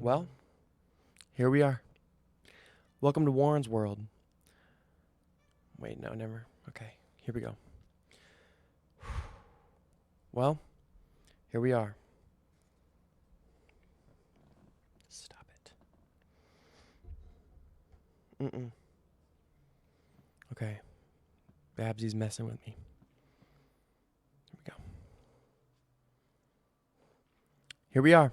Well, here we are. Welcome to Warren's World. Wait, no, never. Okay, here we go. Well, here we are. Stop it. Okay, Babsy's messing with me. Here we go. Here we are.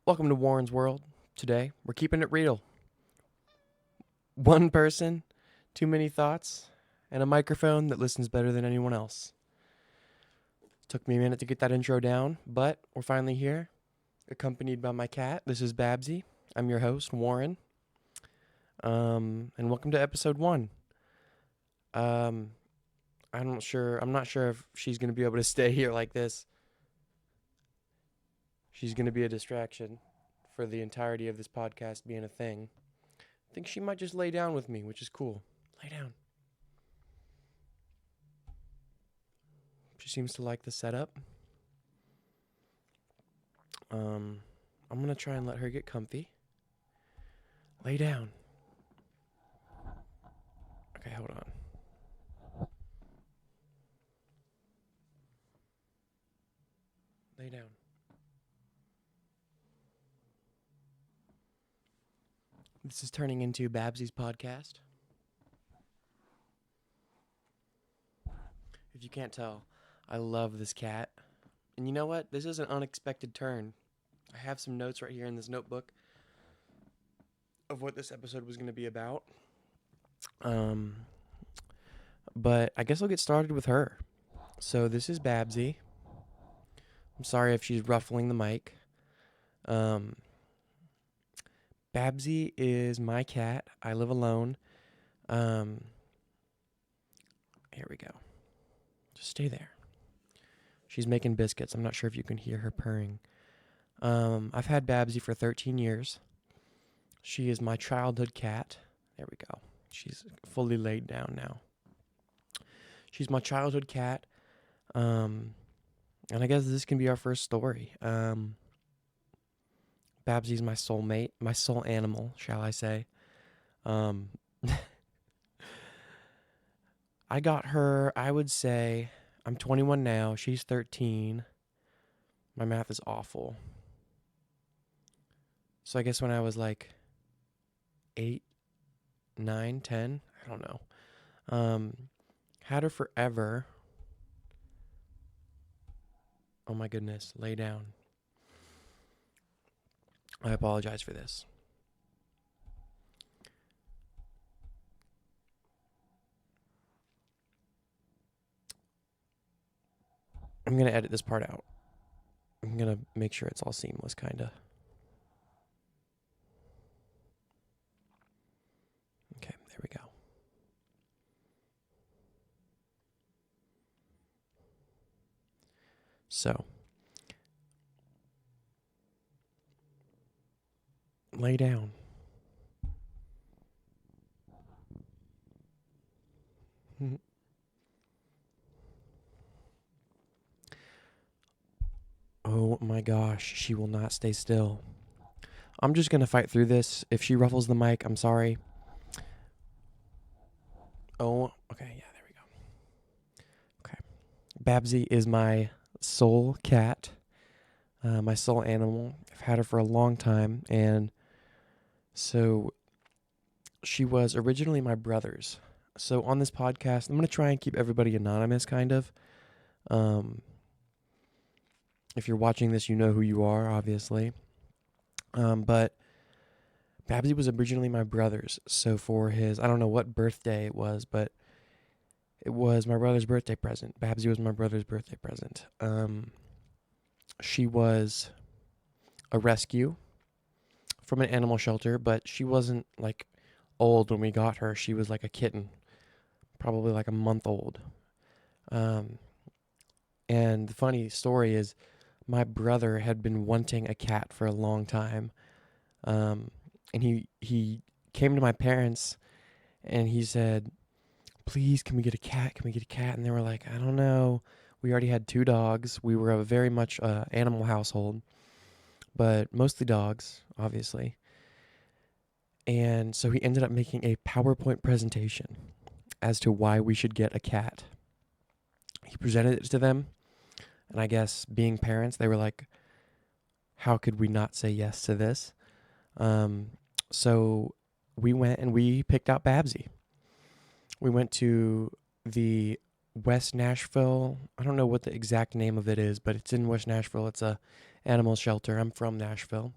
Welcome to Warren's World. Today, we're keeping it real. One person, too many thoughts, and a microphone that listens better than anyone else. Took me a minute to get that intro down, but we're finally here, accompanied by my cat. This is Babsy. I'm your host, Warren. And welcome to episode 1. I'm not sure if she's going to be able to stay here like this. She's going to be a distraction for the entirety of this podcast being a thing. I think she might just lay down with me, which is cool. Lay down. She seems to like the setup. I'm going to try and let her get comfy. Lay down. Okay, hold on. Lay down. This is turning into Babsy's podcast. If you can't tell, I love this cat. And you know what? This is an unexpected turn. I have some notes right here in this notebook of what this episode was going to be about. But I guess I'll get started with her. So this is Babsy. I'm sorry if she's ruffling the mic. Babsy is my cat. I live alone. Here we go. Just stay there. She's making biscuits. I'm not sure if you can hear her purring. I've had Babsy for 13 years. She is my childhood cat. There we go. She's fully laid down now. She's my childhood cat. And I guess this can be our first story. Babsy's my soulmate, my soul animal, shall I say. I got her, I would say, I'm 21 now, she's 13. My math is awful. So I guess when I was like 8, 9, 10, I don't know. Had her forever. Oh my goodness, lay down. I apologize for this. I'm going to edit this part out. I'm going to make sure it's all seamless, kind of. Okay, there we go. So, lay down. Oh my gosh, she will not stay still. I'm just going to fight through this. If she ruffles the mic, I'm sorry. Oh, okay, yeah, there we go. Okay. Babsy is my soul cat, my soul animal. I've had her for a long time, and so she was originally my brother's. So on this podcast, I'm going to try and keep everybody anonymous, kind of. If you're watching this, you know who you are, obviously. But Babsy was originally my brother's. So for his, I don't know what birthday it was, but it was my brother's birthday present. Babsy was my brother's birthday present. She was a rescue from an animal shelter, but she wasn't like old when we got her. She was like a kitten, probably like a month old. And the funny story is my brother had been wanting a cat for a long time. And he came to my parents and he said, please, can we get a cat? Can we get a cat? And they were like, I don't know. We already had 2 dogs. We were a very much animal household. but mostly dogs, obviously. And so he ended up making a PowerPoint presentation as to why we should get a cat. He presented it to them, and I guess being parents, they were like, how could we not say yes to this? So we went and we picked out Babsy. We went to the West Nashville. I don't know what the exact name of it is, but it's in West Nashville. It's a animal shelter. I'm from Nashville.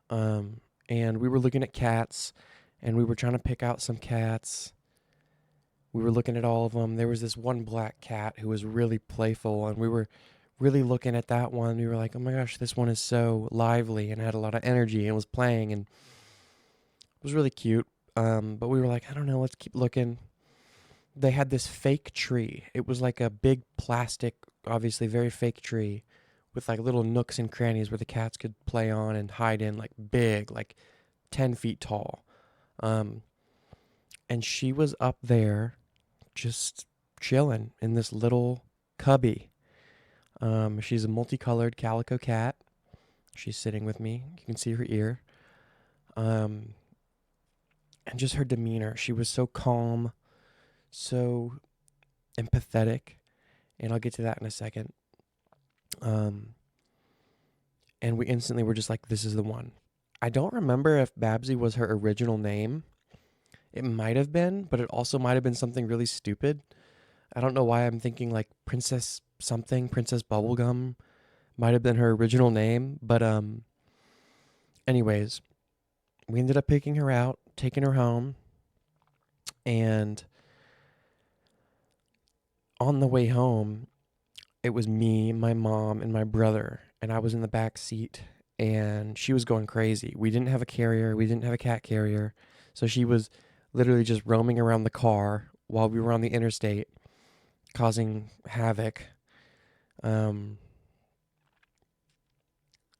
And we were looking at cats, and we were trying to pick out some cats. We were looking at all of them. There was this one black cat who was really playful, and we were really looking at that one. We were like, oh my gosh, this one is so lively and had a lot of energy and was playing, and it was really cute. But we were like, I don't know, let's keep looking. They had this fake tree. It was like a big plastic, obviously very fake tree with like little nooks and crannies where the cats could play on and hide in, like big, like 10 feet tall. And she was up there just chilling in this little cubby. She's a multicolored calico cat. She's sitting with me. You can see her ear. And just her demeanor. She was so calm, so empathetic. And I'll get to that in a second. And we instantly were just like, this is the one. I don't remember if Babsy was her original name. It might have been, but it also might have been something really stupid. I don't know why I'm thinking like Princess something, Princess Bubblegum might have been her original name. But anyways, we ended up picking her out, taking her home. And on the way home, it was me, my mom, and my brother. And I was in the back seat, and she was going crazy. We didn't have a carrier. We didn't have a cat carrier. So she was literally just roaming around the car while we were on the interstate, causing havoc.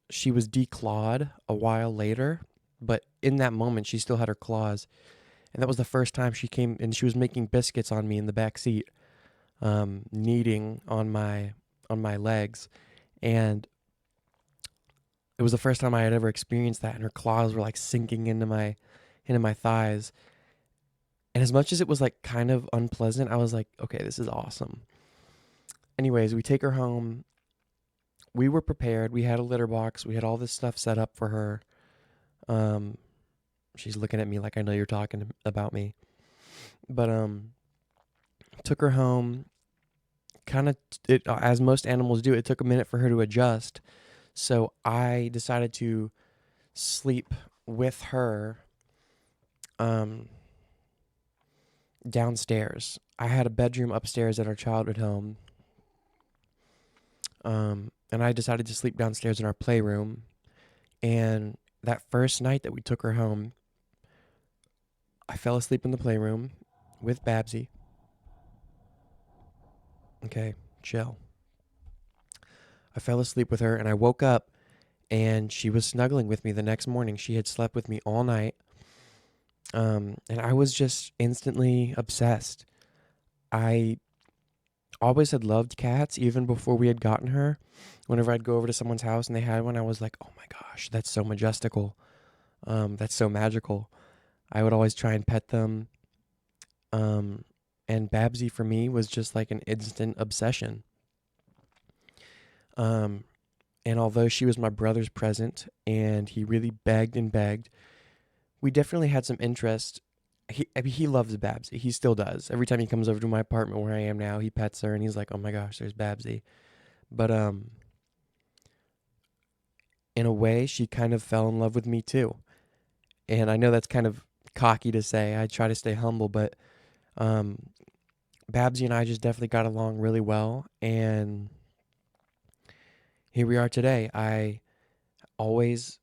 She was declawed a while later, but in that moment, she still had her claws. And that was the first time she came, and she was making biscuits on me in the back seat, kneading on my legs. And it was the first time I had ever experienced that, and her claws were like sinking into my thighs. And as much as it was like kind of unpleasant, I was like, okay, this is awesome. Anyways, we take her home. We were prepared. We had a litter box. We had all this stuff set up for her. She's looking at me like I know you're talking about me. But took her home. Kind of, as most animals do, it took a minute for her to adjust. So I decided to sleep with her downstairs. I had a bedroom upstairs at our childhood home. And I decided to sleep downstairs in our playroom. And that first night that we took her home, I fell asleep in the playroom with Babsy. Okay, chill. I fell asleep with her, and I woke up, and she was snuggling with me the next morning. She had slept with me all night. And I was just instantly obsessed. I always had loved cats, even before we had gotten her. Whenever I'd go over to someone's house and they had one, I was like, oh my gosh, that's so majestical. That's so magical. I would always try and pet them. And Babsy for me was just like an instant obsession. And although she was my brother's present and he really begged and begged, we definitely had some interest. He loves Babsy. He still does. Every time he comes over to my apartment where I am now, he pets her and he's like, oh my gosh, there's Babsy. But in a way, she kind of fell in love with me too. And I know that's kind of cocky to say. I try to stay humble, but Babsy and I just definitely got along really well. And here we are today. I always,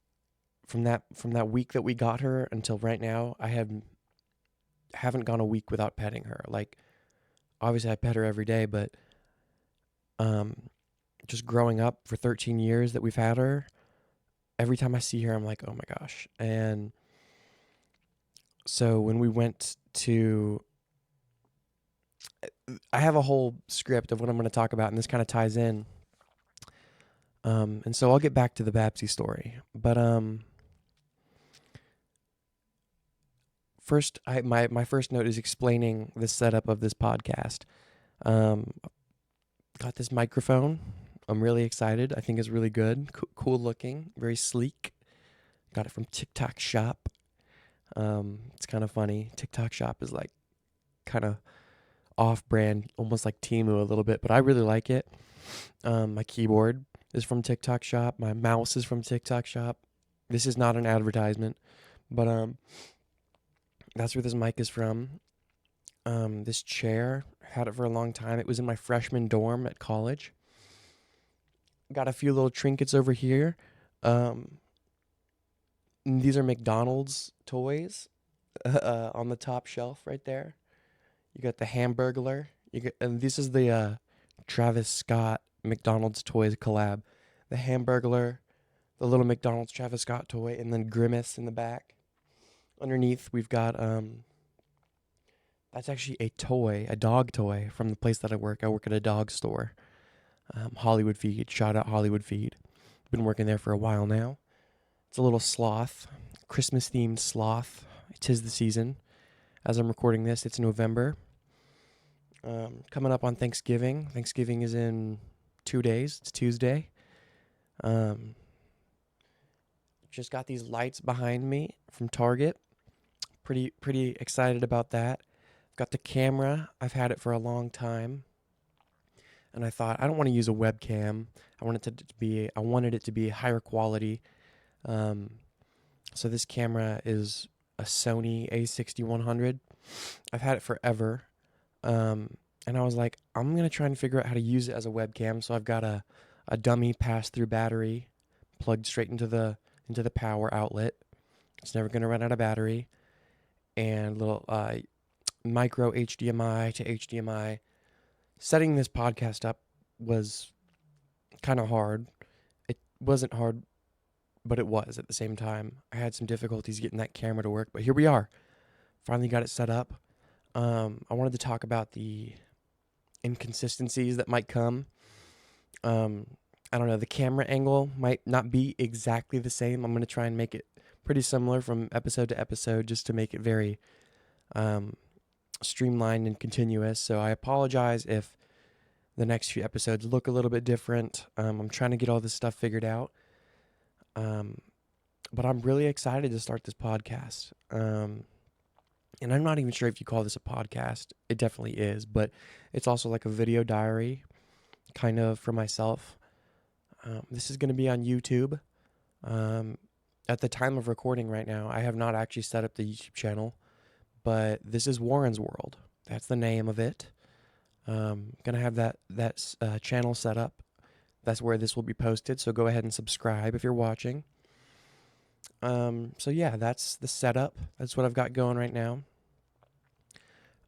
from that week that we got her until right now, I haven't gone a week without petting her. Like, obviously I pet her every day, but just growing up for 13 years that we've had her, every time I see her, I'm like, oh my gosh. And so when we went to, I have a whole script of what I'm going to talk about, and this kind of ties in. And so I'll get back to the Babsy story. But first, my first note is explaining the setup of this podcast. Um, got this microphone. I'm really excited. I think it's really good, cool looking, very sleek. Got it from TikTok Shop. It's kind of funny. TikTok Shop is like kind of off-brand, almost like Temu a little bit, but I really like it. My keyboard is from TikTok Shop. My mouse is from TikTok Shop. This is not an advertisement, but that's where this mic is from. This chair, had it for a long time. It was in my freshman dorm at college. Got a few little trinkets over here. These are McDonald's toys on the top shelf right there. You got the Hamburglar. And this is the Travis Scott McDonald's toys collab. The Hamburglar, the little McDonald's Travis Scott toy, and then Grimace in the back. Underneath, we've got that's actually a toy, a dog toy from the place that I work. I work at a dog store, Hollywood Feed. Shout out Hollywood Feed. Been working there for a while now. It's a little sloth, Christmas themed sloth. 'Tis the season. As I'm recording this, it's November. Coming up on Thanksgiving. Thanksgiving is in 2 days. It's Tuesday. Just got these lights behind me from Target. Pretty excited about that. Got the camera. I've had it for a long time. And I thought I don't want to use a webcam. I wanted it to be higher quality. So this camera is a Sony A6100. I've had it forever. And I was like, I'm going to try and figure out how to use it as a webcam. So I've got a dummy pass-through battery plugged straight into the power outlet. It's never going to run out of battery. And little micro HDMI to HDMI. Setting this podcast up was kind of hard. It wasn't hard, but it was at the same time. I had some difficulties getting that camera to work, but here we are. Finally got it set up. I wanted to talk about the inconsistencies that might come. I don't know, the camera angle might not be exactly the same. I'm going to try and make it pretty similar from episode to episode just to make it very streamlined and continuous. So I apologize if the next few episodes look a little bit different. I'm trying to get all this stuff figured out. But I'm really excited to start this podcast. And I'm not even sure if you call this a podcast. It definitely is, but it's also like a video diary kind of for myself. This is going to be on YouTube. At the time of recording right now, I have not actually set up the YouTube channel, but this is Warren's World. That's the name of it. Going to have that channel set up. That's where this will be posted, so go ahead and subscribe if you're watching. So yeah, that's the setup. That's what I've got going right now.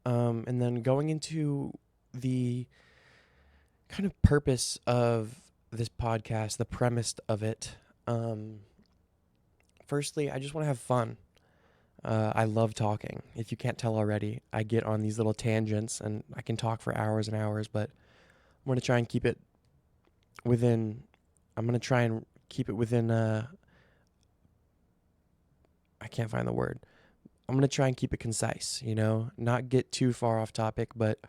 And then going into the kind of purpose of this podcast, the premise of it. Firstly, I just want to have fun. I love talking. If you can't tell already, I get on these little tangents and I can talk for hours and hours, but I'm going to try and keep it within, I can't find the word. I'm going to try and keep it concise, not get too far off topic, but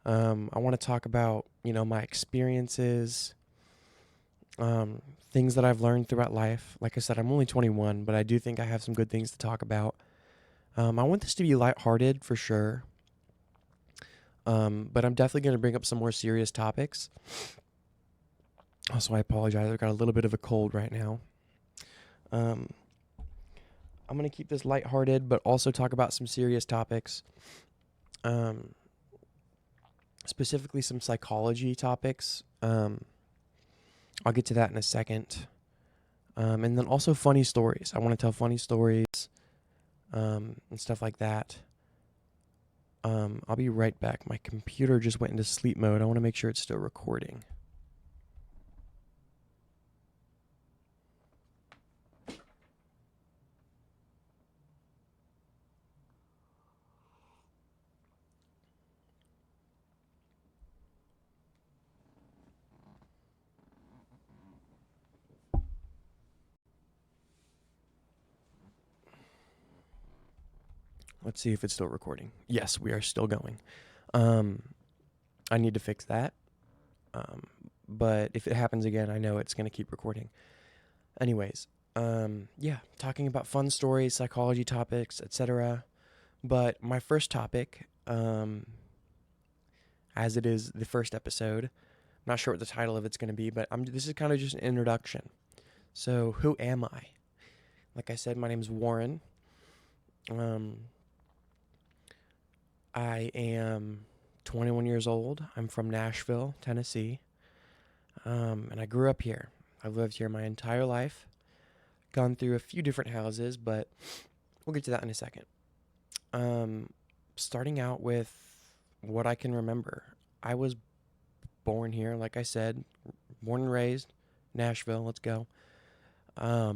I want to talk about, my experiences, things that I've learned throughout life. Like I said, I'm only 21, but I do think I have some good things to talk about. I want this to be lighthearted for sure, but I'm definitely going to bring up some more serious topics. Also, I apologize. I've got a little bit of a cold right now. I'm going to keep this lighthearted, but also talk about some serious topics. Specifically some psychology topics. I'll get to that in a second. And then also funny stories. I want to tell funny stories and stuff like that. I'll be right back. My computer just went into sleep mode. I want to make sure it's still recording. Let's see if it's still recording. Yes, we are still going. Um, I need to fix that. Um, but if it happens again, I know it's going to keep recording. Anyways, yeah, talking about fun stories, psychology topics, etc. But my first topic, as it is the first episode, I'm not sure what the title of it's going to be, but this is kind of just an introduction. So, who am I? Like I said, my name is Warren. I am 21 years old. I'm from Nashville, Tennessee. And I grew up here. I've lived here my entire life. Gone through a few different houses, but we'll get to that in a second. Starting out with what I can remember. I was born here, like I said, born and raised, Nashville, let's go. I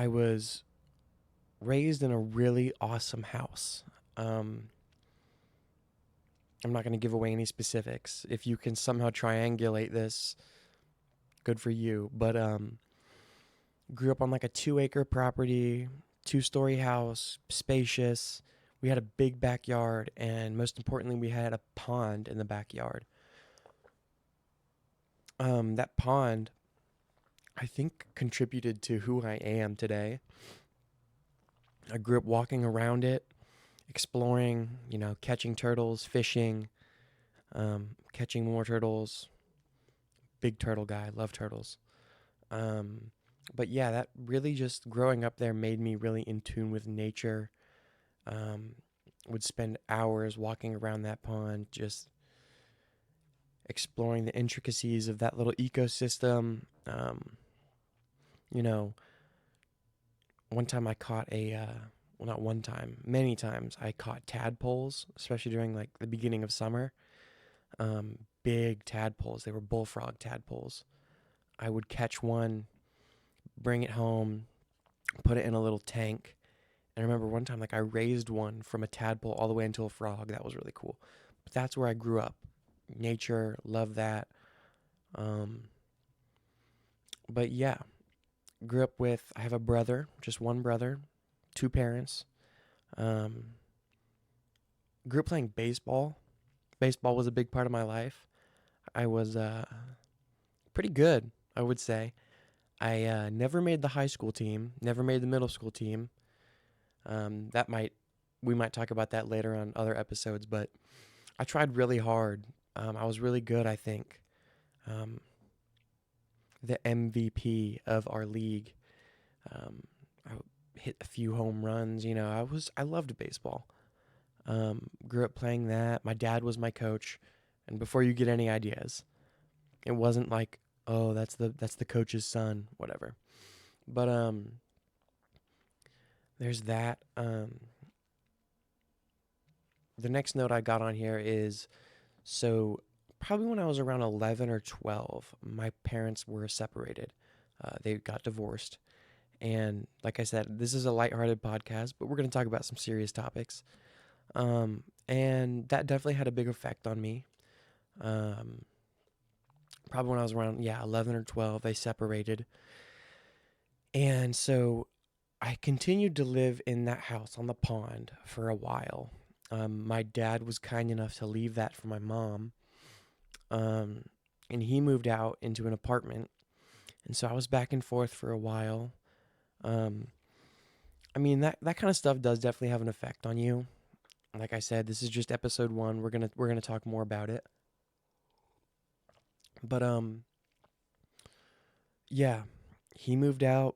was raised in a really awesome house. I'm not going to give away any specifics. If you can somehow triangulate this, good for you. But grew up on like a 2-acre property, 2-story house, spacious. We had a big backyard, and most importantly, we had a pond in the backyard. That pond, I think, contributed to who I am today. I grew up walking around it, exploring, catching turtles, fishing, catching more turtles. Big turtle guy, love turtles. But yeah, that really just growing up there made me really in tune with nature. Would spend hours walking around that pond, just exploring the intricacies of that little ecosystem. One time I caught well, not one time, many times I caught tadpoles, especially during like the beginning of summer. Big tadpoles. They were bullfrog tadpoles. I would catch one, bring it home, put it in a little tank. And I remember one time, like, I raised one from a tadpole all the way into a frog. That was really cool. But that's where I grew up. Nature, love that. But yeah, I have a brother, just one brother, 2 parents. Grew up playing baseball. Baseball was a big part of my life. I was pretty good, I would say. I never made the high school team, never made the middle school team. We might talk about that later on other episodes, but I tried really hard. I was really good, I think. The MVP of our league. I hit a few home runs. I loved baseball. Grew up playing that. My dad was my coach, and before you get any ideas, it wasn't like, oh, that's the coach's son, whatever. But there's that. The next note I got on here is, so probably when I was around 11 or 12, my parents were separated. They got divorced. And like I said, this is a lighthearted podcast, but we're going to talk about some serious topics. And that definitely had a big effect on me. Probably when I was around, 11 or 12, they separated. And so I continued to live in that house on the pond for a while. My dad was kind enough to leave that for my mom. And he moved out into an apartment. And so I was back and forth for a while. I mean, that kind of stuff does definitely have an effect on you. Like I said, this is just episode 1. We're gonna talk more about it. But yeah, he moved out.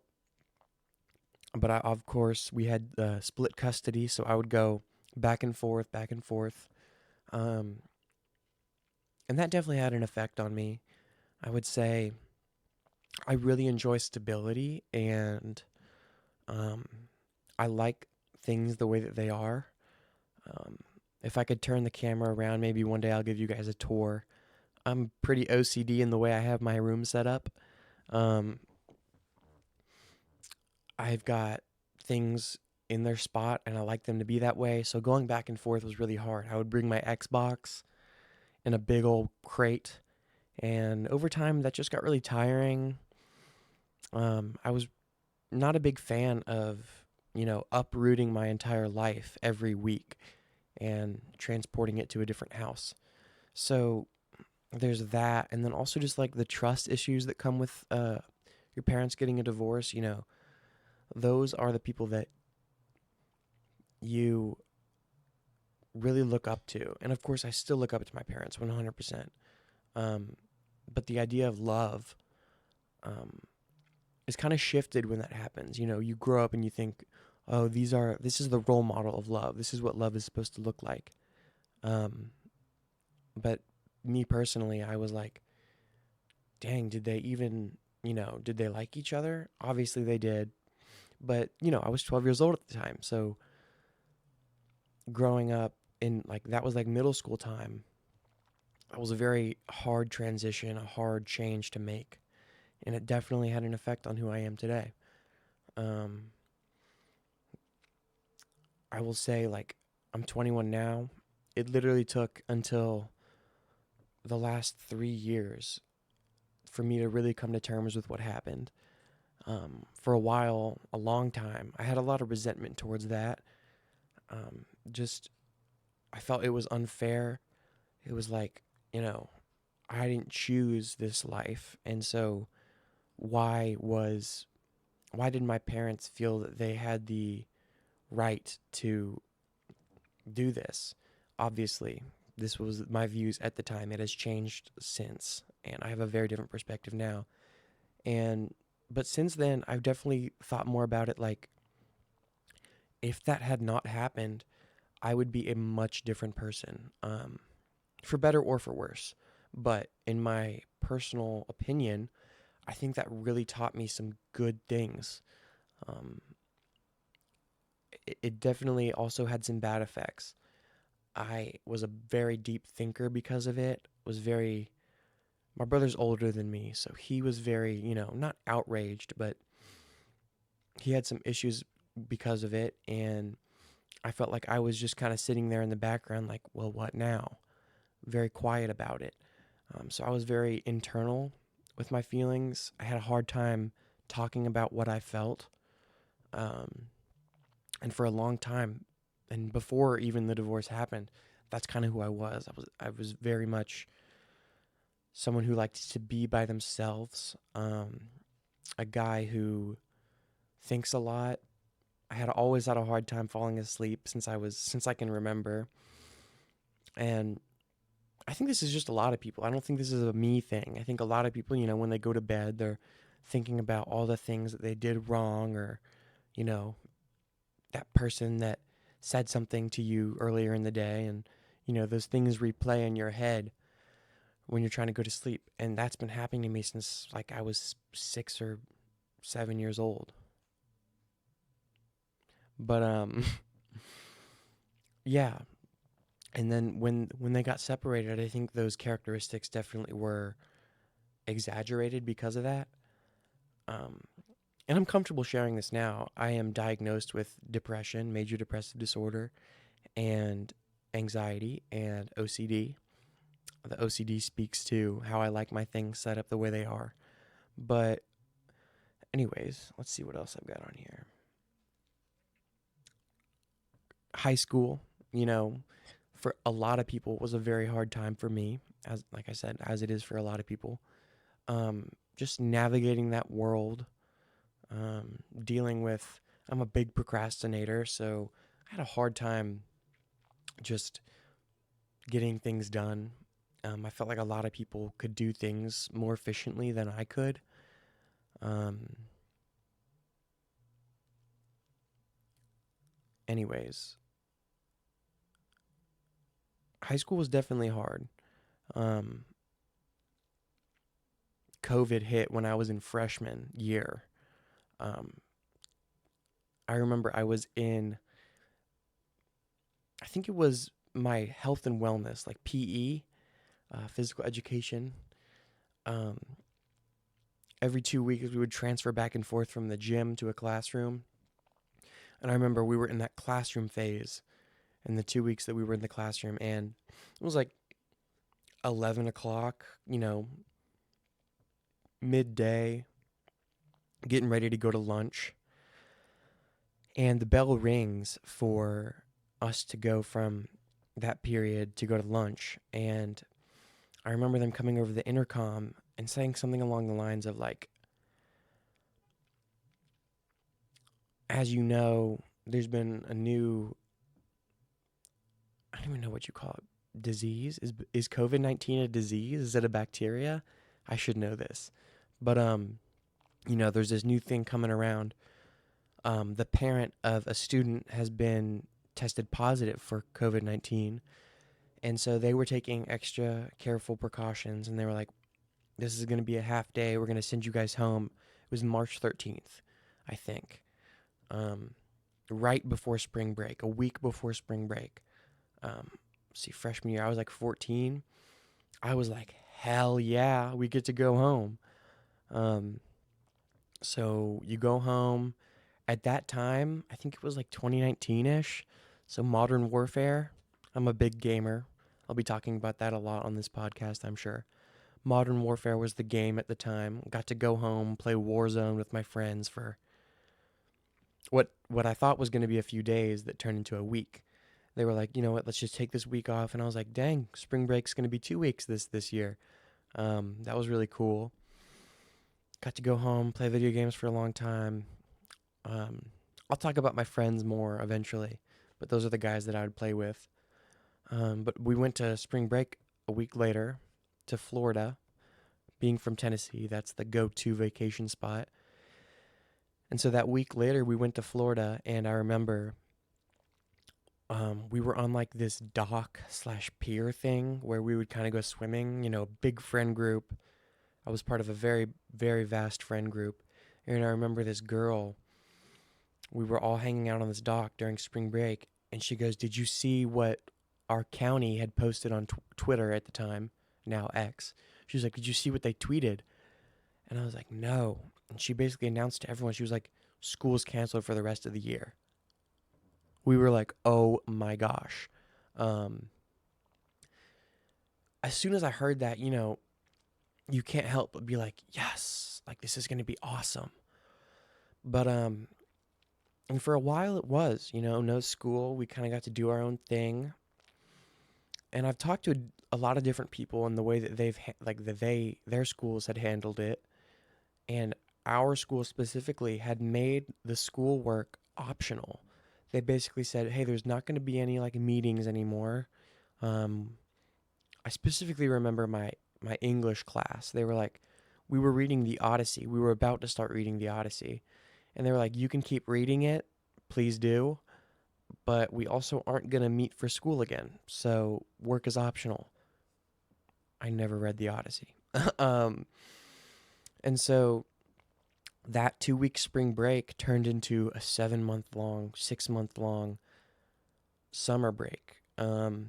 But of course, we had split custody, so I would go back and forth, back and forth. And that definitely had an effect on me. I would say I really enjoy stability, and I like things the way that they are. If I could turn the camera around, maybe one day I'll give you guys a tour. I'm pretty OCD in the way I have my room set up. I've got things in their spot, and I like them to be that way. So going back and forth was really hard. I would bring my Xbox in a big old crate, and over time that just got really tiring. I was not a big fan of, uprooting my entire life every week and transporting it to a different house. So there's that. And then also just like the trust issues that come with your parents getting a divorce. Those are the people that you really look up to. And of course, I still look up to my parents 100%. But the idea of love um, is kind of shifted when that happens. You grow up and you think, oh, this is the role model of love. This is what love is supposed to look like. Um, but me personally, I was like, dang, did they like each other? Obviously they did. But, I was 12 years old at the time. So growing up in like, that was like middle school time. That was a very hard transition, a hard change to make. And it definitely had an effect on who I am today. Um, I will say, like, I'm 21 now. It literally took until the last 3 years for me to really come to terms with what happened. For a while, a long time, I had a lot of resentment towards that. Just, I felt it was unfair. It was like, you know, I didn't choose this life. And so why was, why did my parents feel that they had the right to do this? Obviously, this was my views at the time. It has changed since, and I have a very different perspective now. And but since then, I've definitely thought more about it. Like, if that had not happened, I would be a much different person, for better or for worse. But in my personal opinion, I think that really taught me some good things. Um, it definitely also had some bad effects. I was a very deep thinker because of it. Was very My brother's older than me, so he was very, not outraged, but he had some issues because of it, and I felt like I was just kind of sitting there in the background like, well, what now? Very quiet about it. So I was very internal with my feelings. I had a hard time talking about what I felt. Um, and for a long time, and before even the divorce happened, that's kind of who I was. I was very much someone who liked to be by themselves. A guy who thinks a lot. I had always had a hard time falling asleep since I can remember. And I think this is just a lot of people. I don't think this is a me thing. I think a lot of people, when they go to bed, they're thinking about all the things that they did wrong, or, you know, that person that said something to you earlier in the day, and, those things replay in your head when you're trying to go to sleep. And that's been happening to me since like I was 6 or 7 years old. But yeah. And then when they got separated, I think those characteristics definitely were exaggerated because of that. Um, and I'm comfortable sharing this now. I am diagnosed with depression, major depressive disorder, and anxiety and OCD. The OCD speaks to how I like my things set up the way they are. But anyways, let's see what else I've got on here. High school, you know, for a lot of people was a very hard time for me, as like I said, as it is for a lot of people. Just navigating that world, dealing with. I'm a big procrastinator, so I had a hard time just getting things done. I felt like a lot of people could do things more efficiently than I could. Um, anyways, high school was definitely hard. Um, COVID hit when I was in freshman year. Um, I remember I was in, I think it was my health and wellness, like PE, physical education. Um, every 2 weeks, we would transfer back and forth from the gym to a classroom. And I remember we were in that classroom phase in the 2 weeks that we were in the classroom. And it was like 11 o'clock, midday, getting ready to go to lunch. And the bell rings for us to go from that period to go to lunch. And I remember them coming over the intercom and saying something along the lines of like, as you know, there's been a new, I don't even know what you call it, disease. Is COVID-19 a disease? Is it a bacteria? I should know this. But there's this new thing coming around. The parent of a student has been tested positive for COVID-19. And so they were taking extra careful precautions, and they were like, this is going to be a half day. We're going to send you guys home. It was March 13th, I think. Right before spring break, a week before spring break. Freshman year, I was like 14. I was like, hell yeah, we get to go home. So you go home. At that time, I think it was like 2019-ish. So Modern Warfare. I'm a big gamer. I'll be talking about that a lot on this podcast, I'm sure. Modern Warfare was the game at the time. Got to go home, play Warzone with my friends for what I thought was going to be a few days that turned into a week. They were like, you know what, let's just take this week off. And I was like, dang, spring break's going to be 2 weeks this year. That was really cool. Got to go home, play video games for a long time. I'll talk about my friends more eventually, but those are the guys that I would play with. But we went to spring break a week later to Florida. Being from Tennessee, that's the go-to vacation spot. And so that week later, we went to Florida, and I remember we were on like this dock/pier thing where we would kind of go swimming, big friend group. I was part of a very, very vast friend group. And I remember this girl, we were all hanging out on this dock during spring break, and she goes, did you see what our county had posted on Twitter at the time, now X? She was like, did you see what they tweeted? And I was like, no. And she basically announced to everyone, she was like, school's canceled for the rest of the year. We were like, oh my gosh. As soon as I heard that, you can't help but be like, yes, like this is going to be awesome. But, and for a while it was, no school. We kind of got to do our own thing. And I've talked to a lot of different people and the way that their schools had handled it. And our school specifically had made the schoolwork optional. They basically said, hey, there's not going to be any like meetings anymore. I specifically remember my English class. They were like, we were reading the Odyssey. We were about to start reading the Odyssey. And they were like, you can keep reading it. Please do. But we also aren't going to meet for school again. So work is optional. I never read the Odyssey. And so that 2 week spring break turned into a 7-month long, 6-month long summer break. Oh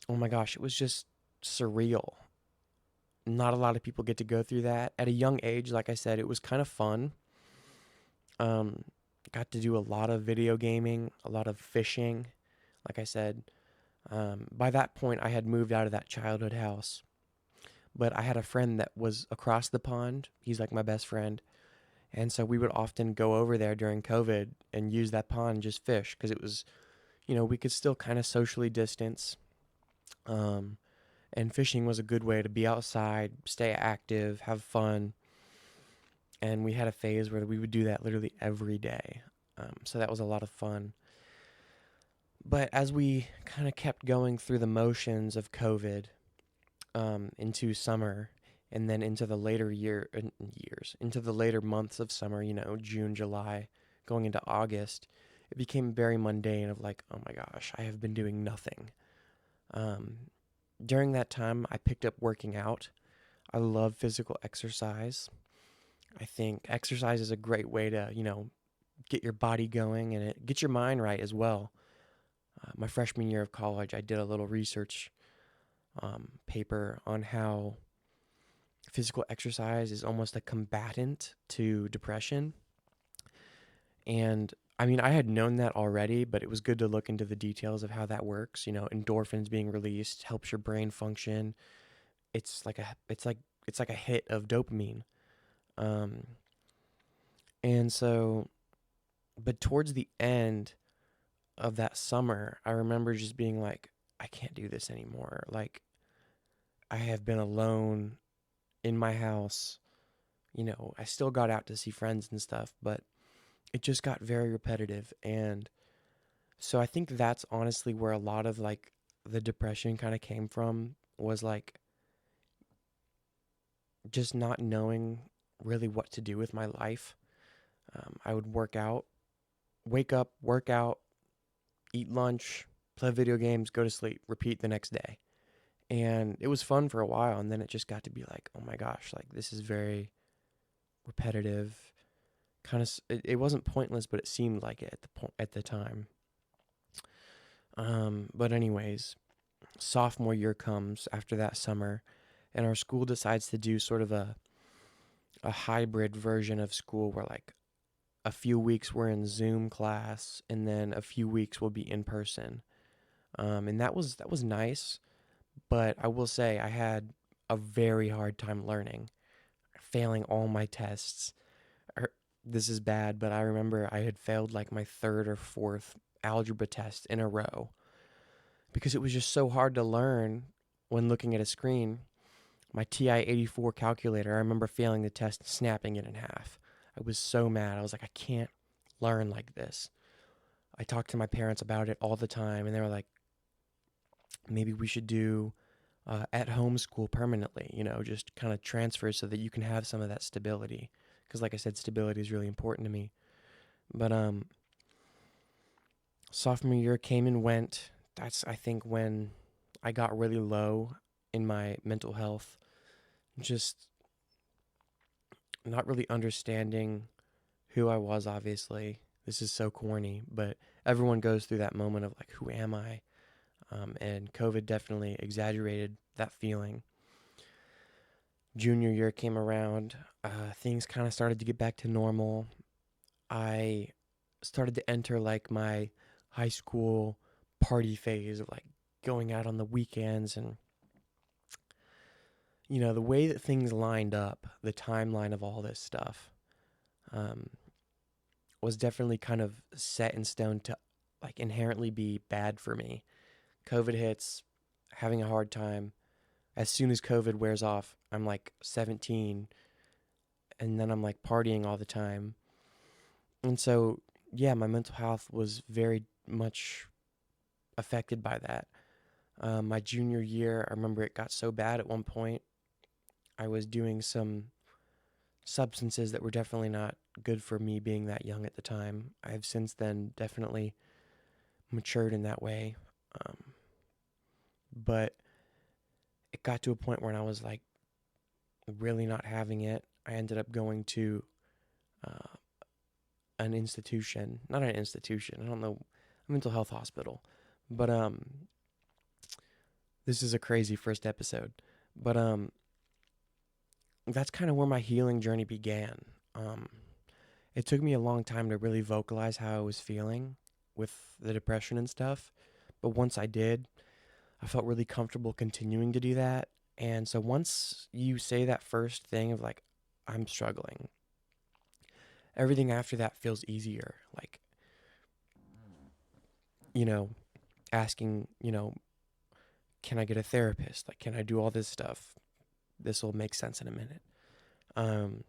my gosh, it was just surreal. Not a lot of people get to go through that. At a young age, like I said, it was kind of fun. Got to do a lot of video gaming, a lot of fishing. Like I said, by that point, I had moved out of that childhood house. But I had a friend that was across the pond. He's like my best friend. And so we would often go over there during COVID and use that pond and just fish because it was, we could still kind of socially distance. And fishing was a good way to be outside, stay active, have fun. And we had a phase where we would do that literally every day. So that was a lot of fun. But as we kind of kept going through the motions of COVID into summer and then into the later into the later months of summer, June, July, going into August, it became very mundane of like, oh my gosh, I have been doing nothing. During that time, I picked up working out. I love physical exercise. I think exercise is a great way to, get your body going and get your mind right as well. My freshman year of college, I did a little research paper on how physical exercise is almost a combatant to depression. And I mean, I had known that already, but it was good to look into the details of how that works. Endorphins being released helps your brain function. It's like a hit of dopamine. And so But towards the end of that summer, I remember just being like, I can't do this anymore. Like, I have been alone in my house. I still got out to see friends and stuff, but it just got very repetitive. And so I think that's honestly where a lot of like the depression kind of came from, was like just not knowing really what to do with my life. I would work out, wake up, work out, eat lunch, play video games, go to sleep, repeat the next day. And it was fun for a while, and then it just got to be like, oh my gosh, like this is very repetitive. Kind of, it wasn't pointless, but it seemed like it at the time. But anyways, sophomore year comes after that summer, and our school decides to do sort of a hybrid version of school where like a few weeks we're in Zoom class, and then a few weeks will be in person. And that was nice, but I will say I had a very hard time learning, failing all my tests. This is bad, but I remember I had failed like my third or fourth algebra test in a row because it was just so hard to learn when looking at a screen. My TI-84 calculator, I remember failing the test and snapping it in half. I was so mad. I was like, I can't learn like this. I talked to my parents about it all the time, and they were like, maybe we should do at home school permanently, just kind of transfer so that you can have some of that stability. Because, like I said, stability is really important to me. But sophomore year came and went. That's, I think, when I got really low in my mental health. Just not really understanding who I was, obviously. This is so corny, but everyone goes through that moment of like, who am I? And COVID definitely exaggerated that feeling. Junior year came around. Things kind of started to get back to normal. I started to enter like my high school party phase of like going out on the weekends, and the way that things lined up, the timeline of all this stuff, um, was definitely kind of set in stone to like inherently be bad for me. COVID hits, having a hard time. As soon as COVID wears off, I'm like 17, and then I'm like partying all the time. And so, yeah, my mental health was very much affected by that. My junior year, I remember it got so bad at one point. I was doing some substances that were definitely not good for me being that young at the time. I have since then definitely matured in that way. Um, but it got to a point where I was like really not having it. I ended up going to uh, an institution, not an institution, I don't know, a mental health hospital. But this is a crazy first episode. But that's kind of where my healing journey began. Um, it took me a long time to really vocalize how I was feeling with the depression and stuff. But once I did, I felt really comfortable continuing to do that. And so once you say that first thing of like, I'm struggling, everything after that feels easier. Like, you know, asking, can I get a therapist? Like, can I do all this stuff? This will make sense in a minute. Um,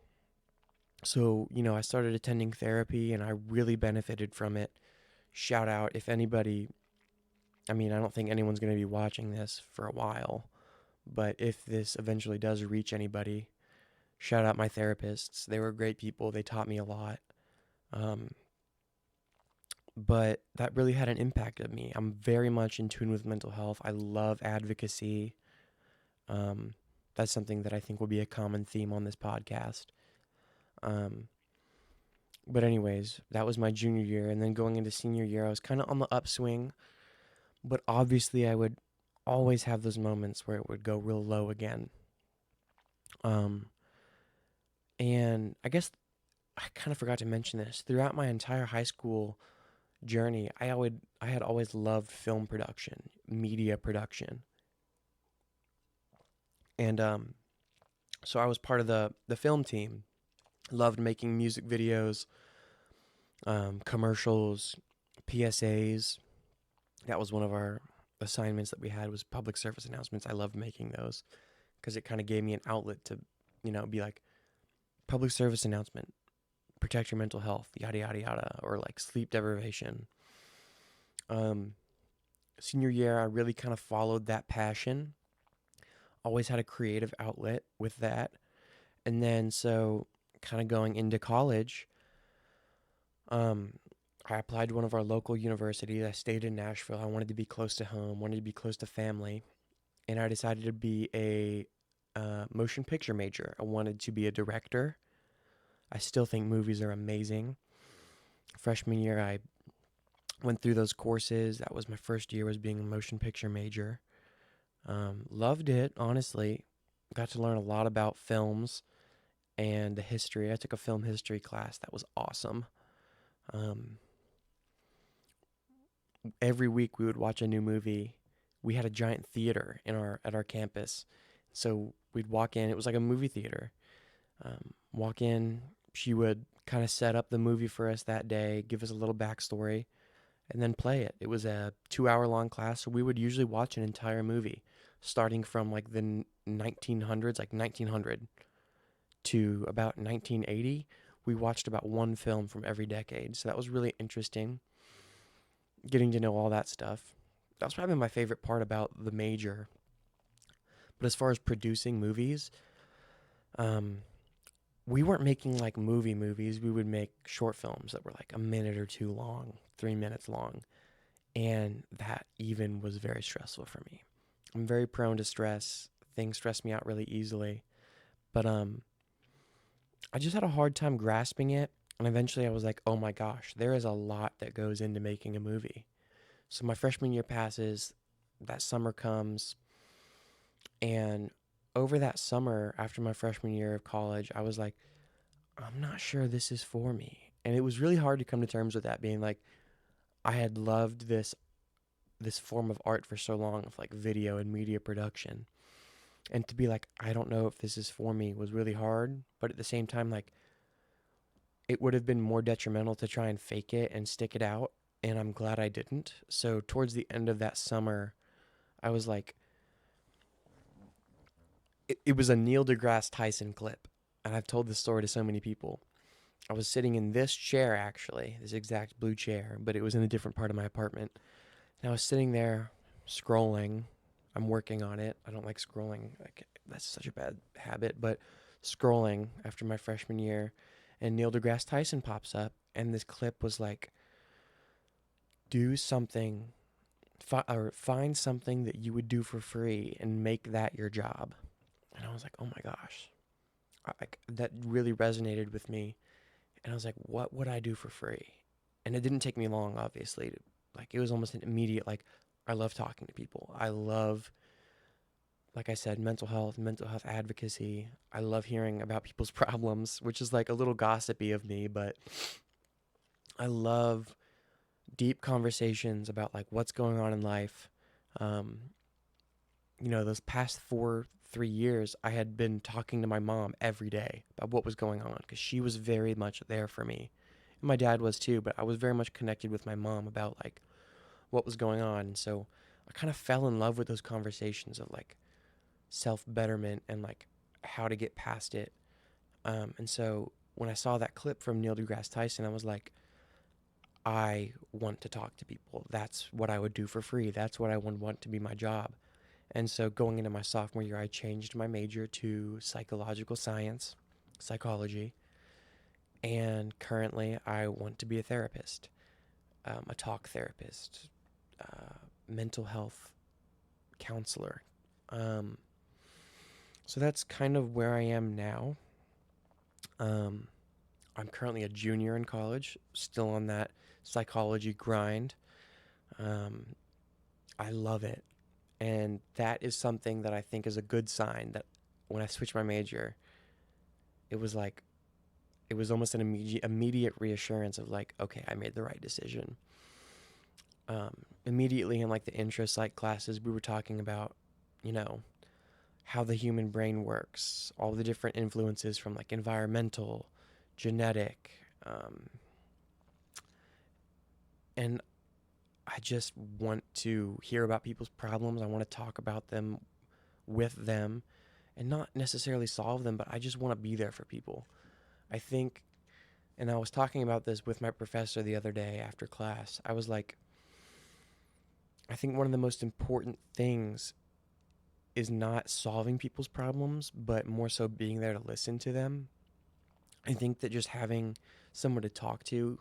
so, I started attending therapy, and I really benefited from it. Shout out if anybody, I mean, I don't think anyone's going to be watching this for a while, but if this eventually does reach anybody, shout out my therapists. They were great people. They taught me a lot. Um, but that really had an impact on me. I'm very much in tune with mental health. I love advocacy. Um, that's something that I think will be a common theme on this podcast. Um, but anyways, that was my junior year, and then going into senior year, I was kind of on the upswing, but obviously I would always have those moments where it would go real low again. Um, and I guess I kind of forgot to mention this. Throughout my entire high school journey, I had always loved film production, media production. And so I was part of the film team. Loved making music videos, Commercials, PSAs. That was one of our assignments that we had, was public service announcements. I loved making those because it kind of gave me an outlet to, be like, public service announcement, protect your mental health, yada yada yada, or like sleep deprivation. Um, Senior year, I really kind of followed that passion. Always had a creative outlet with that, and then so kind of going into college, um, I applied to one of our local universities. I stayed in Nashville. I wanted to be close to home, wanted to be close to family, and I decided to be a motion picture major. I wanted to be a director. I still think movies are amazing. Freshman year, I went through those courses. That was my first year, was being a motion picture major. Loved it, honestly. Got to learn a lot about films and the history. I took a film history class that was awesome. Um, every week we would watch a new movie. We had a giant theater in our at our campus, so we'd walk in. It was like a movie theater. Walk in. She would kind of set up the movie for us that day, give us a little backstory, and then play it. It was a 2 hour long class, so we would usually watch an entire movie, starting from like the 1900s, like 1900, to about 1980. We watched about one film from every decade, so that was really interesting, getting to know all that stuff. That was probably my favorite part about the major. But as far as producing movies, um, we weren't making like movies. We would make short films that were like a minute or two long, 3 minutes long. And that even was very stressful for me. I'm very prone to stress. Things stress me out really easily. But I just had a hard time grasping it. And eventually I was like, oh my gosh, there is a lot that goes into making a movie. So my freshman year passes, that summer comes, and over that summer, after my freshman year of college, I was like, I'm not sure this is for me. And it was really hard to come to terms with that, being like, I had loved this form of art for so long, of like video and media production. And to be like, I don't know if this is for me, was really hard. But at the same time, like, it would have been more detrimental to try and fake it and stick it out. And I'm glad I didn't. So towards the end of that summer, I was like, it was a Neil deGrasse Tyson clip. And I've told this story to so many people. I was sitting in this chair, actually, this exact blue chair, but it was in a different part of my apartment. And I was sitting there scrolling. I'm working on it. I don't like scrolling. Like, that's such a bad habit, but scrolling after my freshman year, and Neil deGrasse Tyson pops up, and this clip was like, do something, or find something that you would do for free and make that your job. And I was like, oh my gosh, like, that really resonated with me. And I was like, what would I do for free? And it didn't take me long, obviously. Like, it was almost an immediate, like, I love talking to people. I love, like I said, mental health advocacy. I love hearing about people's problems, which is like a little gossipy of me, but I love deep conversations about like what's going on in life. Um, those past 3 years, I had been talking to my mom every day about what was going on, because she was very much there for me. And my dad was too, but I was very much connected with my mom about like what was going on. So I kind of fell in love with those conversations of like self betterment and like how to get past it. And so when I saw that clip from Neil deGrasse Tyson, I was like, I want to talk to people. That's what I would do for free. That's what I would want to be my job. And so going into my sophomore year, I changed my major to psychological science, psychology. And currently, I want to be a therapist, a talk therapist, mental health counselor. Um, so that's kind of where I am now. Um, I'm currently a junior in college, still on that psychology grind. Um, I love it. And that is something that I think is a good sign that when I switched my major, it was like, it was almost an immediate reassurance of like, okay, I made the right decision. Immediately in like the intro psych classes, we were talking about, you know, how the human brain works, all the different influences from like environmental, genetic, And I just want to hear about people's problems. I want to talk about them with them and not necessarily solve them, but I just want to be there for people. I think, and I was talking about this with my professor the other day after class. I was like, I think one of the most important things is not solving people's problems, but more so being there to listen to them. I think that just having someone to talk to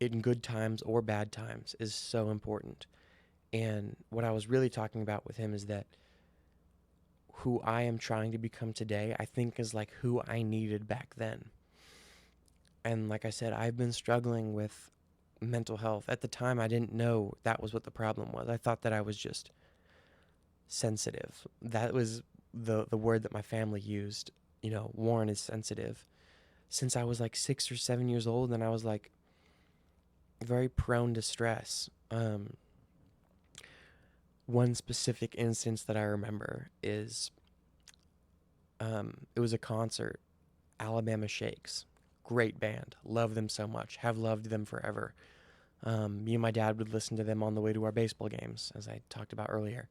in good times or bad times is so important. And what I was really talking about with him is that who I am trying to become today, I think is like who I needed back then. And like I said, I've been struggling with mental health. At the time, I didn't know that was what the problem was. I thought that I was just sensitive. That was the word that my family used. You know, Warren is sensitive. Since I was like 6 or 7 years old, and I was like very prone to stress. One specific instance that I remember is it was a concert, Alabama Shakes. Great band. Love them so much. Have loved them forever. Me and my dad would listen to them on the way to our baseball games, as I talked about earlier.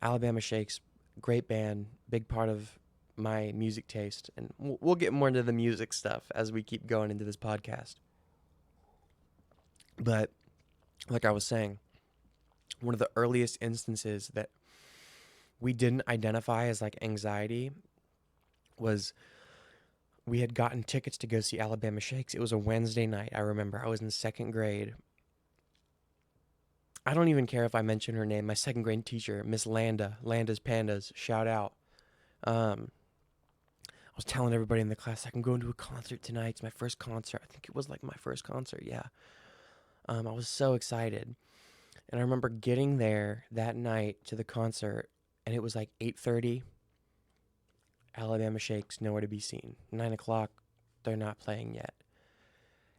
Alabama Shakes, great band, big part of my music taste. And we'll get more into the music stuff as we keep going into this podcast. But like I was saying, one of the earliest instances that we didn't identify as like anxiety was we had gotten tickets to go see Alabama Shakes. It was a Wednesday night. I remember I was in second grade. I don't even care if I mention her name. My second grade teacher, Miss Landa, Landa's Pandas, shout out. I was telling everybody in the class I can go into a concert tonight. It's my first concert. I think it was like my first concert. Yeah. I was so excited. And I remember getting there that night to the concert, and it was like 8:30. Alabama Shakes, nowhere to be seen. 9 o'clock, they're not playing yet.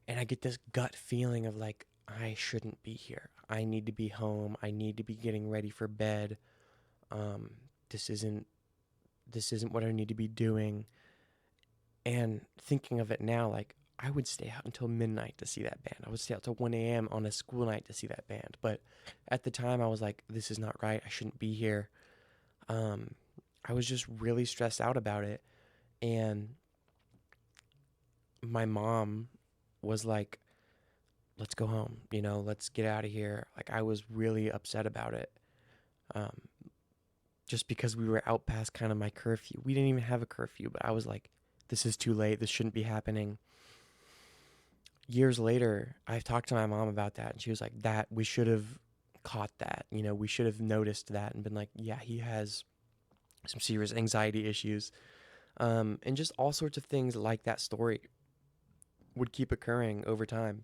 And I get this gut feeling of like, I shouldn't be here. I need to be home. I need to be getting ready for bed. Um, this isn't what I need to be doing. And thinking of it now, like, I would stay out until midnight to see that band. I would stay out till 1 a.m. on a school night to see that band. But at the time, I was like, this is not right. I shouldn't be here. I was just really stressed out about it. And my mom was like, let's go home, let's get out of here. Like, I was really upset about it. Just because we were out past kind of my curfew. We didn't even have a curfew, but I was like, this is too late. This shouldn't be happening. Years later, I've talked to my mom about that, and she was like, that we should have caught that. We should have noticed that and been like, yeah, he has some serious anxiety issues. And just all sorts of things like that story would keep occurring over time.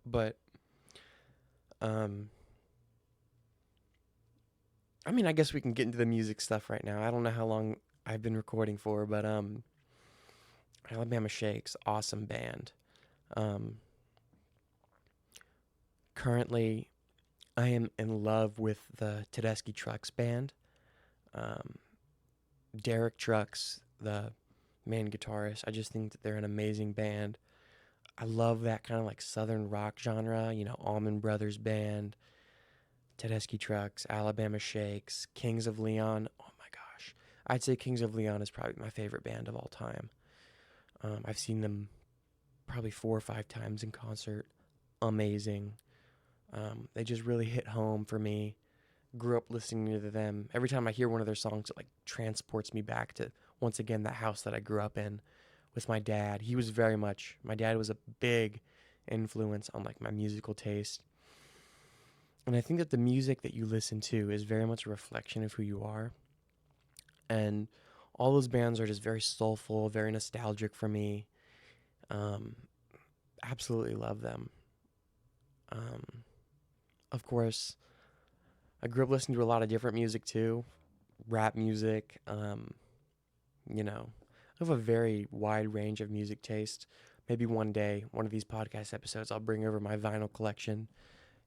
But, I mean, I guess we can get into the music stuff right now. I don't know how long I've been recording for, but, Alabama Shakes, awesome band. Currently, I am in love with the Tedeschi Trucks band. Derek Trucks, the main guitarist, I just think that they're an amazing band. I love that kind of like southern rock genre, Allman Brothers Band, Tedeschi Trucks, Alabama Shakes, Kings of Leon. Oh my gosh. I'd say Kings of Leon is probably my favorite band of all time. I've seen them probably 4 or 5 times in concert. Amazing. They just really hit home for me. Grew up listening to them. Every time I hear one of their songs, it like transports me back to, once again, that house that I grew up in with my dad. My dad was a big influence on like my musical taste. And I think that the music that you listen to is very much a reflection of who you are. And all those bands are just very soulful, very nostalgic for me. Absolutely love them. Of course, I grew up listening to a lot of different music too, rap music. I have a very wide range of music taste. Maybe one day, one of these podcast episodes, I'll bring over my vinyl collection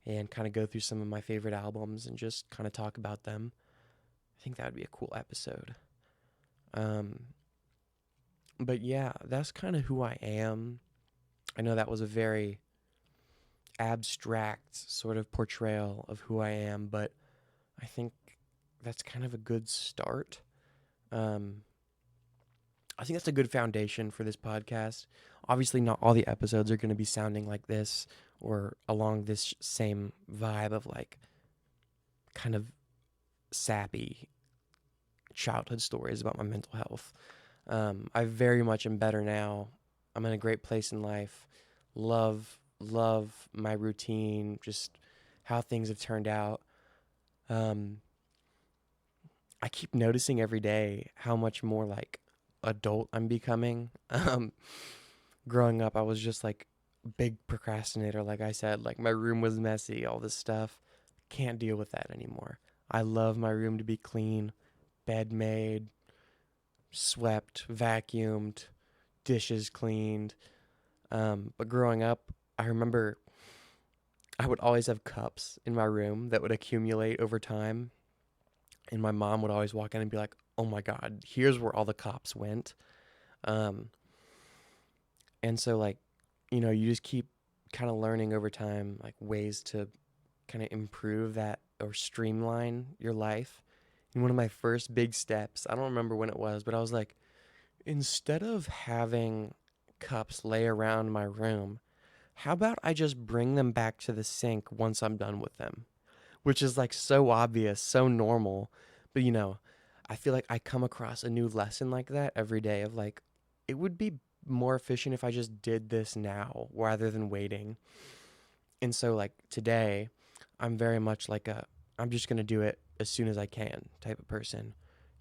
and kind of go through some of my favorite albums and just kind of talk about them. I think that would be a cool episode. But yeah, that's kind of who I am. I know that was a very abstract sort of portrayal of who I am, but I think that's kind of a good start. Um, I think that's a good foundation for this podcast. Obviously, not all the episodes are going to be sounding like this or along this same vibe of like kind of sappy childhood stories about my mental health. I very much am better now. I'm in a great place in life. Love my routine, just how things have turned out. Um, I keep noticing every day how much more like adult I'm becoming. Growing up, I was just like big procrastinator. Like I said, like my room was messy, all this stuff. Can't deal with that anymore. I love my room to be clean, bed made, swept, vacuumed, dishes cleaned. But growing up, I remember I would always have cups in my room that would accumulate over time. And my mom would always walk in and be like, oh my God, here's where all the cops went. Um, and so, like, you just keep kind of learning over time, like, ways to kind of improve that or streamline your life. And one of my first big steps, I don't remember when it was, but I was like, instead of having cups lay around my room, how about I just bring them back to the sink once I'm done with them? Which is like so obvious, so normal. But I feel like I come across a new lesson like that every day of like, it would be more efficient if I just did this now rather than waiting. And so, like, today, I'm very much like I'm just going to do it as soon as I can type of person.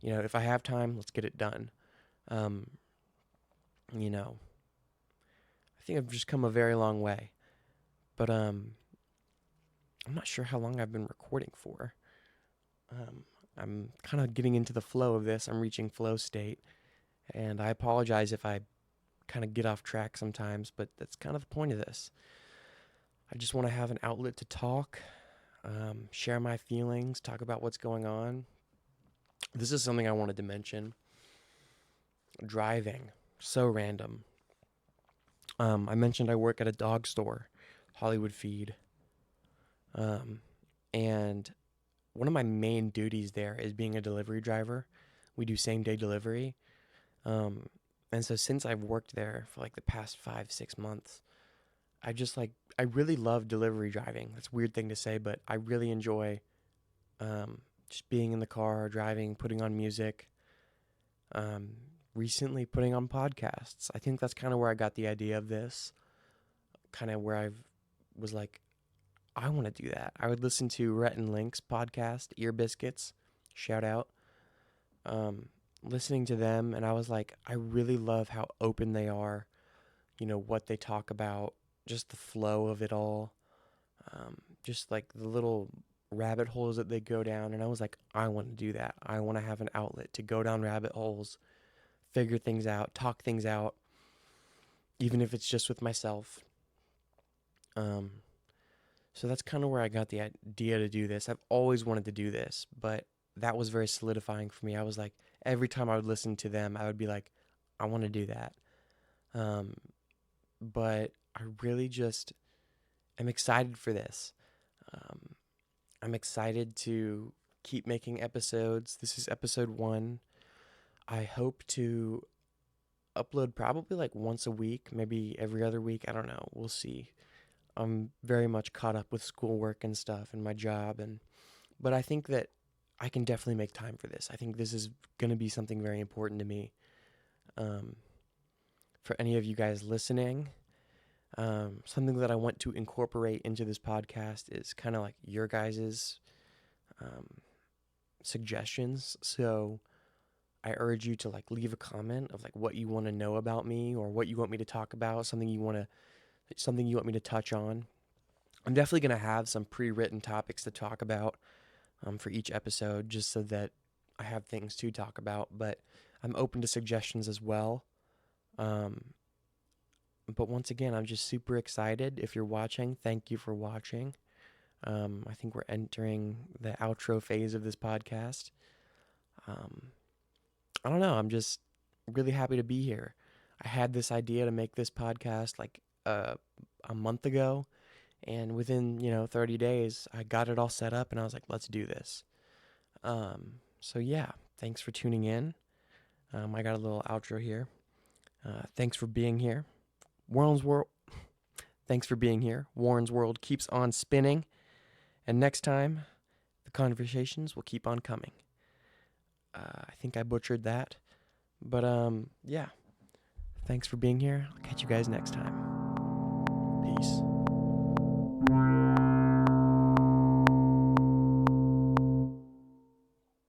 If I have time, let's get it done. Um, you know, I think I've just come a very long way. But I'm not sure how long I've been recording for. Um, I'm kind of getting into the flow of this. I'm reaching flow state. And I apologize if I kind of get off track sometimes, but that's kind of the point of this. I just want to have an outlet to talk, share my feelings, talk about what's going on. This is something I wanted to mention. Driving. So random. I mentioned I work at a dog store, Hollywood Feed. Um, and one of my main duties there is being a delivery driver. We do same day delivery. Um, and so since I've worked there for like the past 5, 6 months, I really love delivery driving. That's a weird thing to say, but I really enjoy just being in the car, driving, putting on music, um, recently putting on podcasts. I think that's kind of where I got the idea of this, kind of where I was like, I want to do that. I would listen to Rhett and Link's podcast, Ear Biscuits, shout out, um, listening to them, and I was like, I really love how open they are, what they talk about, just the flow of it all, just like the little rabbit holes that they go down. And I was like, I want to do that. I want to have an outlet to go down rabbit holes, figure things out, talk things out, even if it's just with myself. Um, so that's kind of where I got the idea to do this. I've always wanted to do this, but that was very solidifying for me. I was like, every time I would listen to them, I would be like, I want to do that. Um, but I really just am excited for this. Um, I'm excited to keep making episodes. This is episode 1. I hope to upload probably like once a week, maybe every other week. I don't know. We'll see. I'm very much caught up with schoolwork and stuff and my job, but I think that I can definitely make time for this. I think this is going to be something very important to me. Um, for any of you guys listening, something that I want to incorporate into this podcast is kind of like your guys's um, suggestions. So I urge you to like leave a comment of like what you want to know about me or what you want me to talk about, something you want me to touch on. I'm definitely going to have some pre-written topics to talk about for each episode just so that I have things to talk about, but I'm open to suggestions as well. But once again, I'm just super excited. If you're watching, thank you for watching. I think we're entering the outro phase of this podcast. I don't know. I'm just really happy to be here. I had this idea to make this podcast like a month ago, And within, 30 days, I got it all set up and I was like, let's do this. So yeah, thanks for tuning in. I got a little outro here. Thanks for being here. Warren's World. Thanks for being here. Warren's World keeps on spinning. And next time, the conversations will keep on coming. I think I butchered that. But yeah. Thanks for being here. I'll catch you guys next time. Peace.